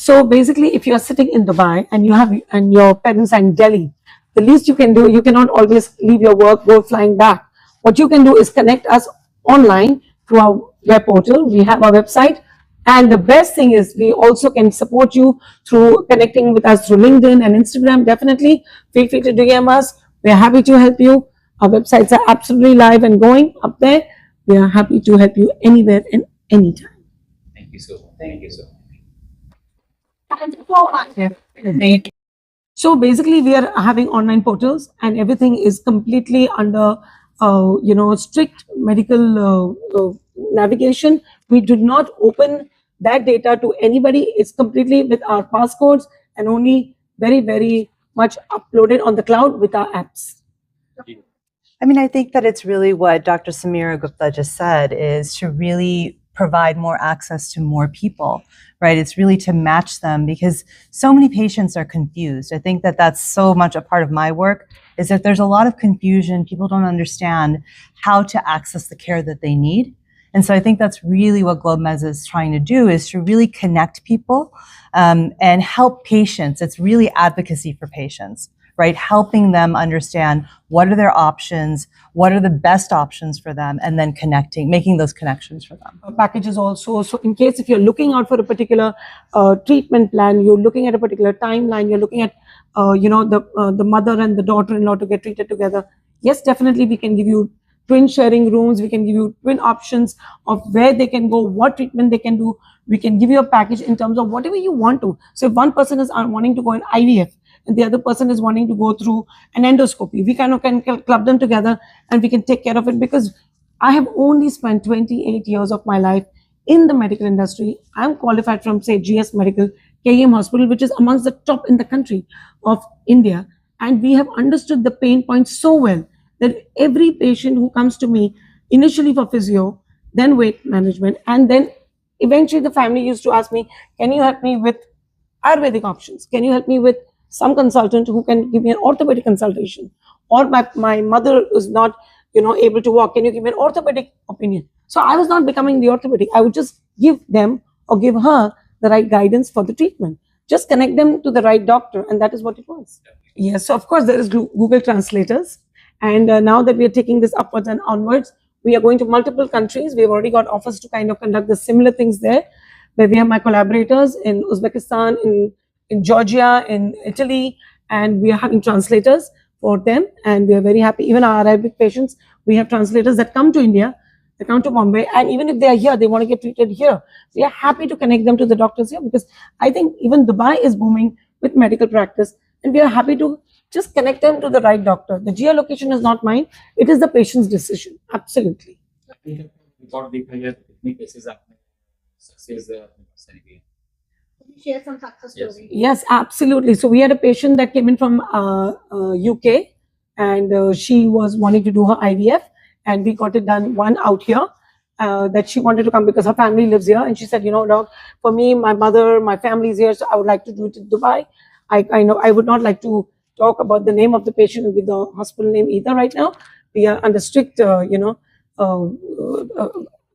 So basically, if you are sitting in Dubai and your parents are in Delhi, the least you can do, you cannot always leave your work, go flying back. What you can do is connect us online through our web portal. We have our website. And the best thing is we also can support you through connecting with us through LinkedIn and Instagram. Definitely feel free to DM us. We are happy to help you. Our websites are absolutely live and going up there. We are happy to help you anywhere and anytime. Thank you so much. Thank you so much. So basically, we are having online portals, and everything is completely under, strict medical navigation. We do not open that data to anybody. It's completely with our passcodes and only very, very much uploaded on the cloud with our apps. I mean, I think that it's really what Dr. Samira Gupta just said, is to really provide more access to more people, right? It's really to match them, because so many patients are confused. I think that that's so much a part of my work, is that there's a lot of confusion. People don't understand how to access the care that they need. And so I think that's really what GlobeMeds is trying to do, is to really connect people and help patients. It's really advocacy for patients, right? Helping them understand what are their options, what are the best options for them, and then making those connections for them. Packages also. So in case if you're looking out for a particular treatment plan, you're looking at a particular timeline, you're looking at, the mother and the daughter-in-law to get treated together. Yes, definitely we can give you twin sharing rooms. We can give you twin options of where they can go, what treatment they can do. We can give you a package in terms of whatever you want to. So if one person is wanting to go in IVF, and the other person is wanting to go through an endoscopy, we kind of can club them together and we can take care of it, because I have only spent 28 years of my life in the medical industry. I'm qualified from, say, GS Medical, KEM Hospital, which is amongst the top in the country of India. And we have understood the pain points so well that every patient who comes to me initially for physio, then weight management, and then eventually the family used to ask me, can you help me with Ayurvedic options? Can you help me with some consultant who can give me an orthopedic consultation? Or my mother is not, able to walk. Can you give me an orthopedic opinion? So I was not becoming the orthopedic. I would just give them or give her the right guidance for the treatment. Just connect them to the right doctor, and that is what it was. Yes, so of course there is Google Translators. And now that we are taking this upwards and onwards, we are going to multiple countries. We've already got offers to kind of conduct the similar things there, where we have my collaborators in Uzbekistan, in Georgia, in Italy, and we are having translators for them. And we are very happy. Even our Arabic patients, we have translators that come to India, they come to Bombay, and even if they are here, they want to get treated here. We are happy to connect them to the doctors here, because I think even Dubai is booming with medical practice, and we are happy to just connect them to the right doctor. The geolocation is not mine. It is the patient's decision. Absolutely. Share some success stories. Yes, absolutely. So we had a patient that came in from UK, and she was wanting to do her IVF, and we got it done one out here. That she wanted to come because her family lives here, and she said, doc, for me, my mother, my family is here, so I would like to do it in Dubai. I know I would not like to talk about the name of the patient with the hospital name either right now. We are under strict,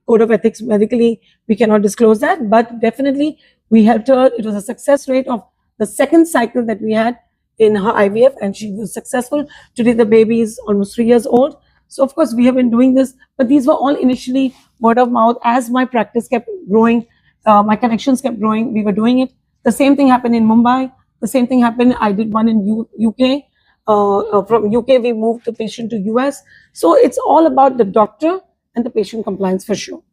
code of ethics medically. We cannot disclose that, but definitely we helped her. It was a success rate of the second cycle that we had in her IVF, and she was successful. Today, the baby is almost 3 years old. So of course, we have been doing this, but these were all initially word of mouth. As my practice kept growing, my connections kept growing, we were doing it. The same thing happened in Mumbai. The same thing happened. I did one in UK. From UK, we moved the patient to US. So it's all about the doctor and the patient compliance for sure.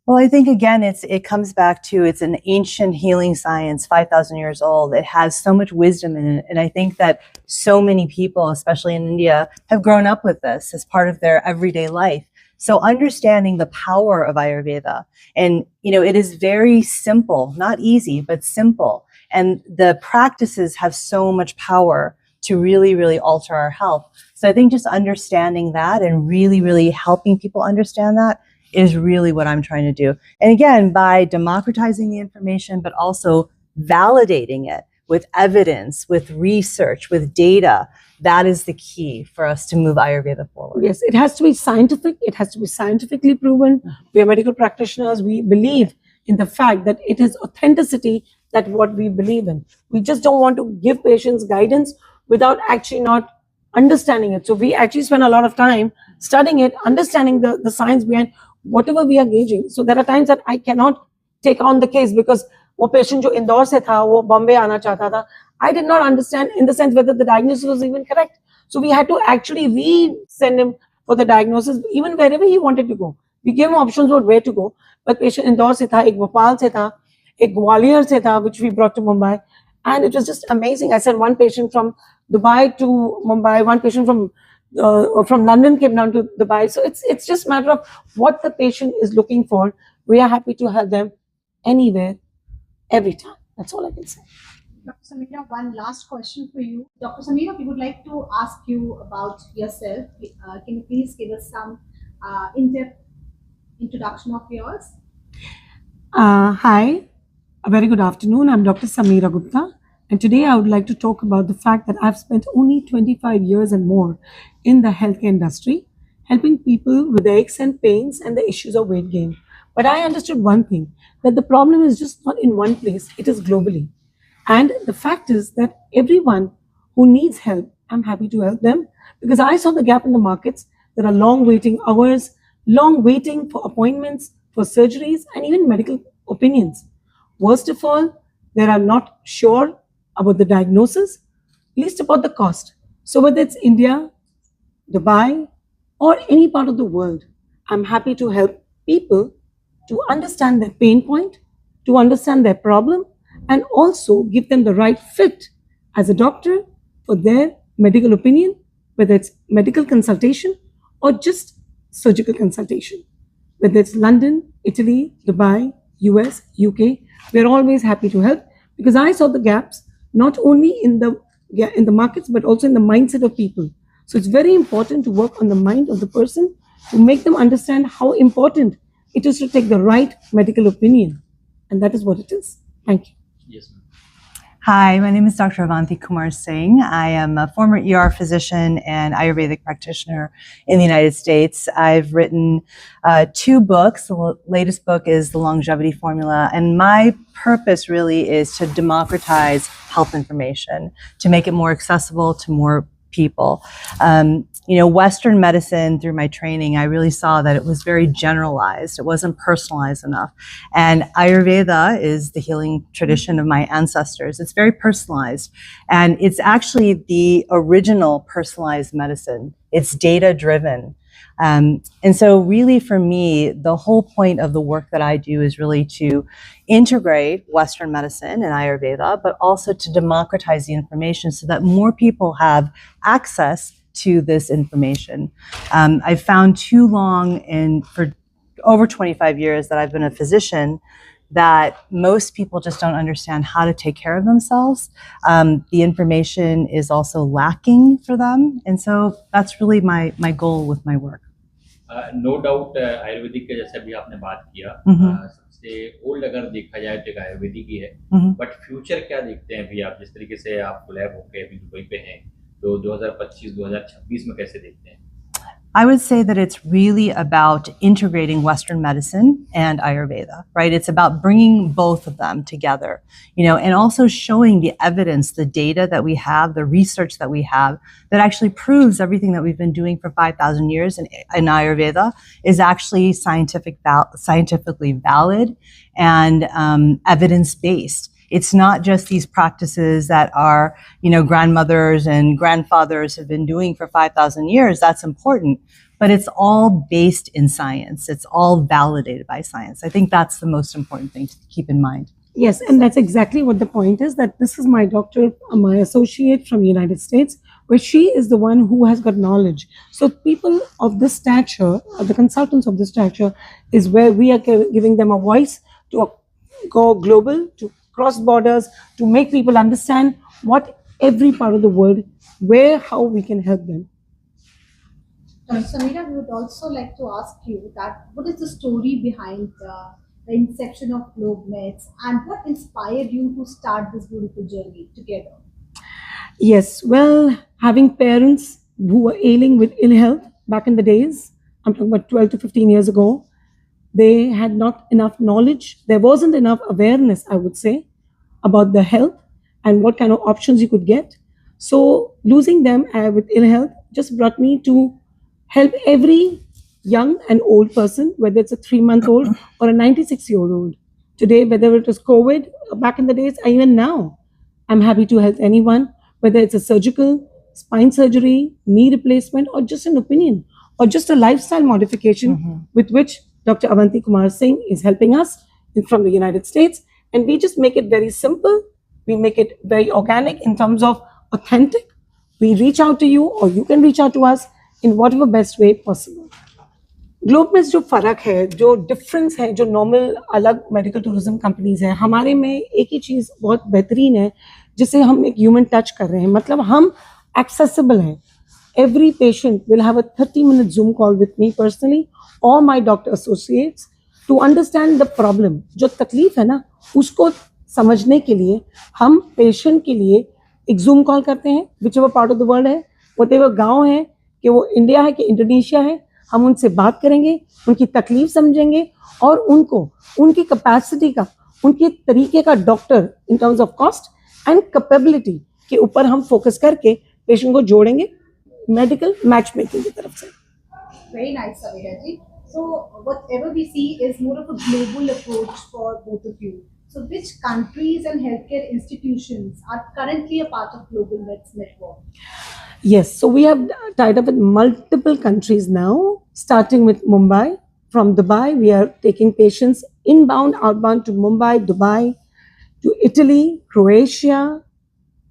Well, I think, again, it comes back to, it's an ancient healing science, 5,000 years old. It has so much wisdom in it. And I think that so many people, especially in India, have grown up with this as part of their everyday life. So understanding the power of Ayurveda, and, it is very simple, not easy, but simple. And the practices have so much power to really, really alter our health. So I think just understanding that and really, really helping people understand that is really what I'm trying to do. And again, by democratizing the information, but also validating it with evidence, with research, with data, that is the key for us to move Ayurveda forward. Yes, it has to be scientific. It has to be scientifically proven. We are medical practitioners. We believe in the fact that it is authenticity that what we believe in. We just don't want to give patients guidance without actually not understanding it. So we actually spend a lot of time studying it, understanding the science behind whatever we are gauging. So there are times that I cannot take on the case because वो patient जो इंदौर से था वो बॉम्बे आना चाहता था. I did not understand in the sense whether the diagnosis was even correct. So we had to actually re-send him for the diagnosis, even wherever he wanted to go. We gave him options about where to go. But patient Indore से था, एक भोपाल से था, एक ग्वालियर से था, which we brought to Mumbai. And it was just amazing. I sent one patient from Dubai to Mumbai, one patient from London came down to Dubai. So it's just a matter of what the patient is looking for. We are happy to help them anywhere, every time. That's all I can say. Dr. Sameera, one last question for you. Dr. Sameera, we would like to ask you about yourself. Can you please give us some in-depth introduction of yours? Hi, a very good afternoon. I'm Dr. Sameera Gupta, and today I would like to talk about the fact that I've spent only 25 years and more in the healthcare industry, helping people with the aches and pains and the issues of weight gain. But I understood one thing, that the problem is just not in one place, it is globally. And the fact is that everyone who needs help, I'm happy to help them because I saw the gap in the markets. There are long waiting hours, long waiting for appointments, for surgeries, and even medical opinions. Worst of all, they are not sure about the diagnosis, least about the cost. So whether it's India, Dubai, or any part of the world, I'm happy to help people to understand their pain point, to understand their problem, and also give them the right fit as a doctor for their medical opinion, whether it's medical consultation or just surgical consultation. Whether it's London, Italy, Dubai, US, UK, we're always happy to help because I saw the gaps not only in the markets but also in the mindset of people. So it's very important to work on the mind of the person to make them understand how important it is to take the right medical opinion. And that is what it is. Thank you. Yes, ma'am. Hi, my name is Dr. Avanti Kumar Singh. I am a former ER physician and Ayurvedic practitioner in the United States. I've written 2 books. The latest book is The Longevity Formula, and my purpose really is to democratize health information, to make it more accessible to more people. Western medicine, through my training, I really saw that it was very generalized. It wasn't personalized enough. And Ayurveda is the healing tradition of my ancestors. It's very personalized. And it's actually the original personalized medicine. It's data driven. And so really for me, the whole point of the work that I do is really to integrate Western medicine and Ayurveda, but also to democratize the information so that more people have access to this information. I've found too long and for over 25 years that I've been a physician that most people just don't understand how to take care of themselves. The information is also lacking for them. And so that's really my goal with my work. No doubt Ayurvedic का जैसे अभी आपने बात किया सबसे old अगर देखा जाए तो एक आयुर्वेदिक ही है बट फ्यूचर क्या देखते हैं अभी आप जिस तरीके से आप कोलैब होके अभी दुबई पे हैं तो 2025-2026 में कैसे देखते हैं? I would say that it's really about integrating Western medicine and Ayurveda, right? It's about bringing both of them together, and also showing the evidence, the data that we have, the research that we have that actually proves everything that we've been doing for 5,000 years in Ayurveda is actually scientifically valid and evidence-based. It's not just these practices that our, grandmothers and grandfathers have been doing for 5,000 years. That's important, but it's all based in science. It's all validated by science. I think that's the most important thing to keep in mind. Yes, and that's exactly what the point is, that this is my doctor, my associate from the United States, where she is the one who has got knowledge. So people of this stature, the consultants of this stature, is where we are giving them a voice to go global, to cross borders, to make people understand what every part of the world, how we can help them. Sameera, we would also like to ask you that what is the story behind the inception of GlobeMeds and what inspired you to start this beautiful journey together? Yes, well, having parents who were ailing with ill health back in the days, I'm talking about 12 to 15 years ago, they had not enough knowledge. There wasn't enough awareness, I would say, about the health and what kind of options you could get. So losing them with ill health just brought me to help every young and old person, whether it's a 3-month-old or a 96-year-old. Today, whether it was COVID back in the days, or even now, I'm happy to help anyone, whether it's a surgical, spine surgery, knee replacement, or just an opinion, or just a lifestyle modification with which Dr. Avanti Kumar Singh is helping us from the United States. And we just make it very simple. We make it very organic in terms of authentic. We reach out to you, or you can reach out to us in whatever best way possible. Globe में जो फ़र्क है, जो difference है, जो normal अलग medical tourism companies हैं, हमारे में एक ही चीज़ बहुत बेहतरीन है, जिसे हम एक ह्यूमन टच कर रहे हैं. मतलब हम एक्सेसिबल हैं. Every patient will have a 30-minute Zoom call with me personally or my doctor associates to understand the problem. जो तकलीफ है ना, उसको समझने के लिए हम पेशेंट के लिए एक Zoom कॉल करते हैं, whichever part of the world है, whatever गाँव है, कि वो इंडिया है कि इंडोनेशिया है, हम उनसे बात करेंगे, उनकी तकलीफ समझेंगे और उनको उनकी कैपेसिटी का, उनके तरीके का doctor in terms of cost and capability के ऊपर हम फोकस करके पेशेंट को जोड़ेंगे मेडिकल मैच मेकिंग की तरफ से. Very nice, Savita ji. So whatever we see is more of a global approach for both of you. So which countries and healthcare institutions are currently a part of Global Med's network? Yes, so we have tied up with multiple countries now, starting with Mumbai. From Dubai, we are taking patients inbound, outbound to Mumbai, Dubai, to Italy, Croatia,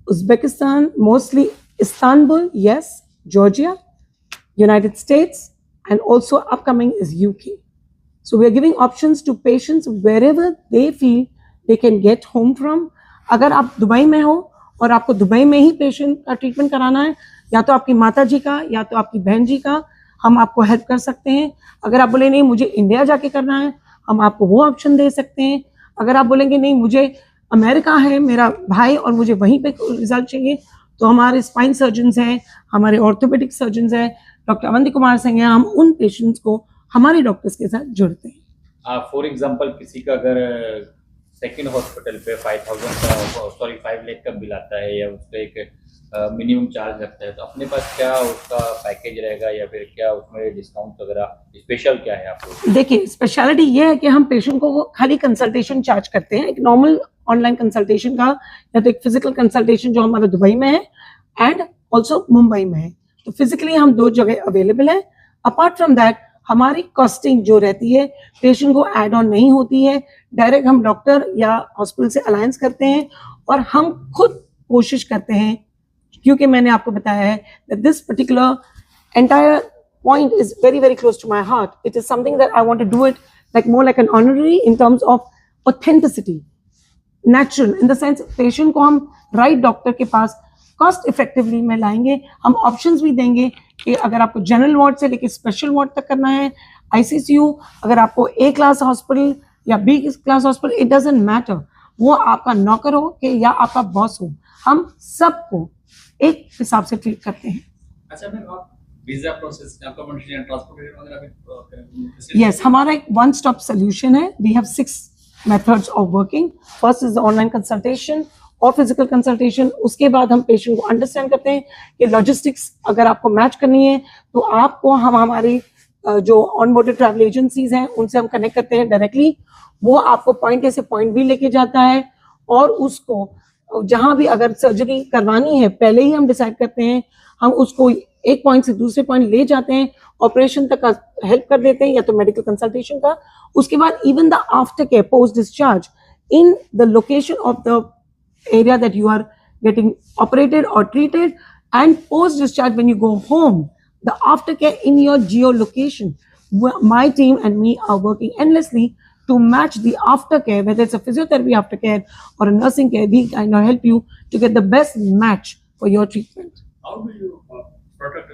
Uzbekistan, mostly Istanbul, yes, Georgia, United States, and also upcoming is UK. So we are giving options to patients wherever they feel they can get home from. अगर आप Dubai में हो और आपको Dubai में ही patient का treatment कराना है, या तो आपकी माता जी का या तो आपकी बहन जी का, हम आपको हेल्प कर सकते हैं. अगर आप बोले नहीं मुझे इंडिया जाके करना है, हम आपको वो ऑप्शन दे सकते हैं. अगर आप बोलेंगे नहीं मुझे अमेरिका है मेरा भाई और मुझे वहीं पे रिजल्ट चाहिए, तो हमारे स्पाइन सर्जन्स हैं, हमारे ऑर्थोपेडिक सर्जन्स हैं, डॉक्टर अवंती कुमार सिंह हैं, हम उन पेशेंट्स को हमारे डॉक्टर्स के साथ जुड़ते हैं. फॉर एग्जांपल किसी का अगर सेकंड हॉस्पिटल पे 5 लाख का बिल आता है या उसका एक मिनिमम चार्ज लगता है, तो अपने पास क्या उसका पैकेज रहेगा या फिर क्या उसमें डिस्काउंट वगैरह स्पेशल क्या है आपको? देखिए, स्पेशलिटी ये है कि हम पेशेंट को खाली कंसल्टेशन चार्ज करते हैं, एक नॉर्मल ऑनलाइन कंसल्टेशन का या तो एक फिजिकल कंसल्टेशन जो हमारा दुबई में है एंड ऑल्सो मुंबई में है. तो फिजिकली हम 2 जगह अवेलेबल है. अपार्ट फ्रॉम दैट हमारी कॉस्टिंग जो रहती है पेशेंट को एड ऑन नहीं होती है. डायरेक्ट हम डॉक्टर या हॉस्पिटल से अलायंस करते हैं और हम खुद कोशिश करते हैं, क्योंकि मैंने आपको बताया है that this particular entire point is very very close to my heart. It is something that I want to do it like more like an honorary in terms of authenticity, natural in the sense patient को हम right doctor के पास cost effectively में लाएंगे. हम options भी देंगे कि अगर आपको जनरल वार्ड से लेकर स्पेशल वार्ड तक करना है, आईसीसीयू, अगर आपको ए क्लास हॉस्पिटल या B class hospital, it doesn't matter, वो आपका नौकर हो कि या आपका बॉस हो, हम सबको एक हिसाब से ट्रीट करते हैं. अच्छा मैम, आप वीजा प्रोसेस, अकोमोडेशन, ट्रांसपोर्टेशन वगैरह भी? यस, हमारा एक वन स्टॉप सोल्यूशन है. We have 6 methods of working. First is online consultation और फिजिकल कंसल्टेशन. उसके बाद हम पेशेंट को अंडरस्टैंड करते हैं कि लॉजिस्टिक्स अगर आपको मैच करनी है तो आपको हम हमारी जो ऑनबोर्डेड ट्रैवल एजेंसीज हैं उनसे हम कनेक्ट करते हैं डायरेक्टली. वो आपको पॉइंट ए से पॉइंट बी लेके जाता है और उसको जहां भी अगर सर्जरी करवानी है पहले ही हम डिसाइड करते हैं, हम उसको एक पॉइंट से दूसरे पॉइंट ले जाते हैं, ऑपरेशन तक का हेल्प कर देते हैं या तो मेडिकल कंसल्टेशन का. उसके बाद even the after care post discharge in the location of the area that you are getting operated or treated, and post discharge when you go home, the aftercare in your geolocation, my team and me are working endlessly to match the aftercare, whether it's a physiotherapy aftercare or a nursing care. We kind of help you to get the best match for your treatment. How do you protect